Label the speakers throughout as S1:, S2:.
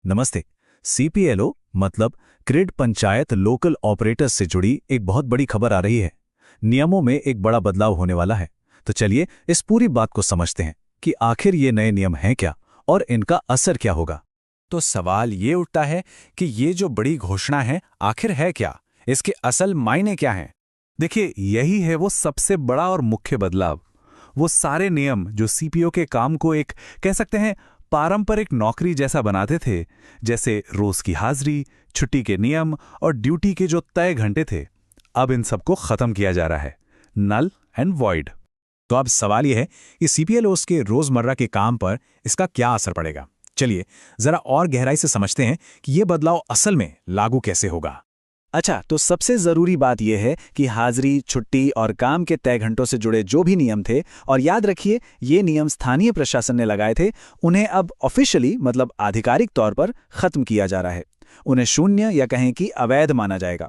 S1: नमस्ते। सीपीएलओ मतलब grid panchayat local operators से जुड़ी एक बहुत बड़ी खबर आ रही है। नियमों में एक बड़ा बदलाव होने वाला है। तो चलिए इस पूरी बात को समझते हैं कि आखिर ये नए नियम हैं क्या और इनका असर क्या होगा।
S2: तो सवाल ये उठता है कि ये जो बड़ी घोषणा है आखिर है क्या, इसके असल मायने क्या हैं?
S3: देखिए, यही है वो सबसे बड़ा और मुख्य बदलाव। वो सारे नियम जो सीपीओ के काम को एक कह सकते हैं पारंपरिक नौकरी जैसा बनाते थे, जैसे रोज की हाजिरी, छुट्टी के नियम और ड्यूटी के जो तय घंटे थे, अब इन सबको खत्म किया जा रहा है। Null and void.
S2: तो अब सवाल यह है कि सीपीएलओस के रोजमर्रा के काम पर इसका क्या असर पड़ेगा। चलिए जरा और गहराई से समझते हैं कि ये बदलाव असल में लागू कैसे होगा।
S1: अच्छा, तो सबसे जरूरी बात यह है कि हाजिरी, छुट्टी और काम के तय घंटों से जुड़े जो भी नियम थे, और याद रखिए ये नियम स्थानीय प्रशासन ने लगाए थे, उन्हें अब ऑफिशियली मतलब आधिकारिक तौर पर खत्म किया जा रहा है। उन्हें शून्य या कहें कि अवैध माना जाएगा।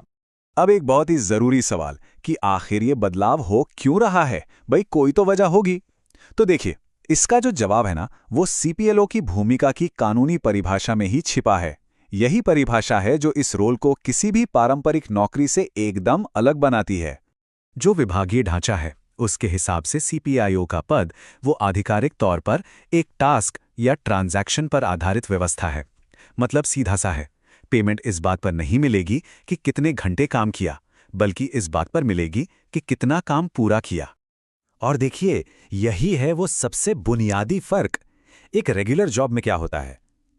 S3: अब एक बहुत ही जरूरी सवाल कि आखिर ये बदलाव हो क्यों रहा है। भाई कोई तो वजह होगी। तो देखिए, इसका जो जवाब है ना, वो सीपीएलओ की भूमिका की कानूनी परिभाषा में ही छिपा है। यही परिभाषा है जो इस रोल को किसी भी पारंपरिक नौकरी से एकदम अलग बनाती है।
S1: जो विभागीय ढांचा है उसके हिसाब से सीपीआईओ का पद वो आधिकारिक तौर पर एक टास्क या ट्रांजैक्शन पर आधारित व्यवस्था है। मतलब सीधा सा है, पेमेंट इस बात पर नहीं मिलेगी कि कितने घंटे काम किया, बल्कि इस बात पर मिलेगी कि कितना काम पूरा किया।
S2: और देखिए, यही है वो सबसे बुनियादी फर्क। एक रेगुलर जॉब में क्या होता है?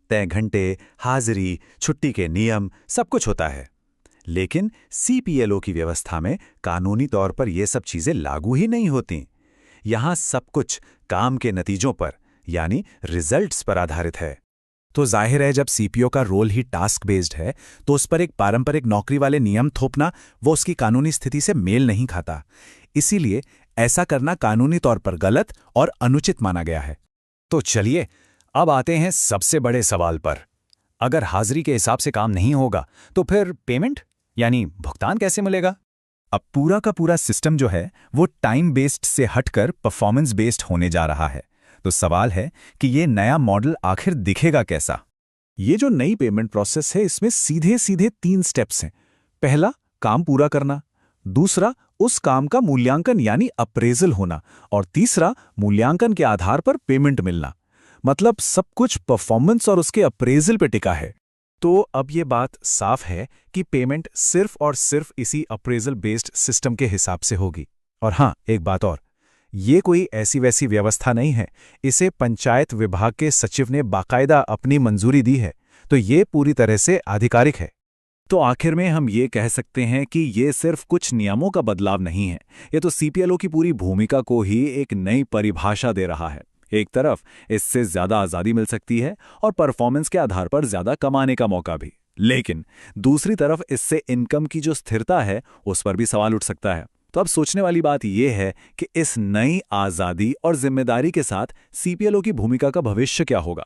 S2: तय घंटे, हाजिरी, छुट्टी के नियम, सब कुछ होता है। लेकिन सीपीएलओ की व्यवस्था में कानूनी तौर पर ये सब चीजें लागू ही नहीं होती। यहां सब कुछ काम के नतीजों पर यानी रिजल्ट्स पर आधारित है। तो जाहिर है, जब सीपीओ का रोल ही टास्क बेस्ड है तो उस पर एक पारंपरिक नौकरी वाले नियम थोपना वो उसकी कानूनी स्थिति से मेल नहीं खाता। इसीलिए ऐसा करना कानूनी तौर पर गलत और अनुचित माना गया है। तो चलिए अब आते हैं सबसे बड़े सवाल पर। अगर हाजिरी के हिसाब से काम नहीं होगा तो फिर पेमेंट यानी भुगतान कैसे मिलेगा?
S3: अब पूरा का पूरा सिस्टम जो है वो टाइम बेस्ड से हटकर परफॉर्मेंस बेस्ड होने जा रहा है। तो सवाल है कि ये नया मॉडल आखिर दिखेगा कैसा। ये जो नई पेमेंट प्रोसेस है, इसमें सीधे सीधे 3 स्टेप्स हैं। पहला, काम पूरा करना। दूसरा, उस काम का मूल्यांकन यानी अप्रेजल होना। और तीसरा, मूल्यांकन के आधार पर पेमेंट मिलना। मतलब सब कुछ परफॉर्मेंस और उसके अप्रेजल पे टिका है। तो अब ये बात साफ है कि पेमेंट सिर्फ और सिर्फ इसी अप्रेजल बेस्ड सिस्टम के हिसाब से होगी। और हाँ, एक बात और, ये कोई ऐसी वैसी व्यवस्था नहीं है। इसे पंचायत विभाग के सचिव ने बाकायदा अपनी मंजूरी दी है। तो ये पूरी तरह से आधिकारिक है। तो आखिर में हम ये कह सकते हैं कि ये सिर्फ कुछ नियमों का बदलाव नहीं है, ये तो सीपीएलओ की पूरी भूमिका को ही एक नई परिभाषा दे रहा है। एक तरफ इससे ज्यादा आज़ादी मिल सकती है और परफॉर्मेंस के आधार पर ज्यादा कमाने का मौका भी, लेकिन दूसरी तरफ इससे इनकम की जो स्थिरता है उस पर भी सवाल उठ सकता है। तो अब सोचने वाली बात यह है कि इस नई आज़ादी और जिम्मेदारी के साथ सीपीएलओ की भूमिका का भविष्य क्या होगा।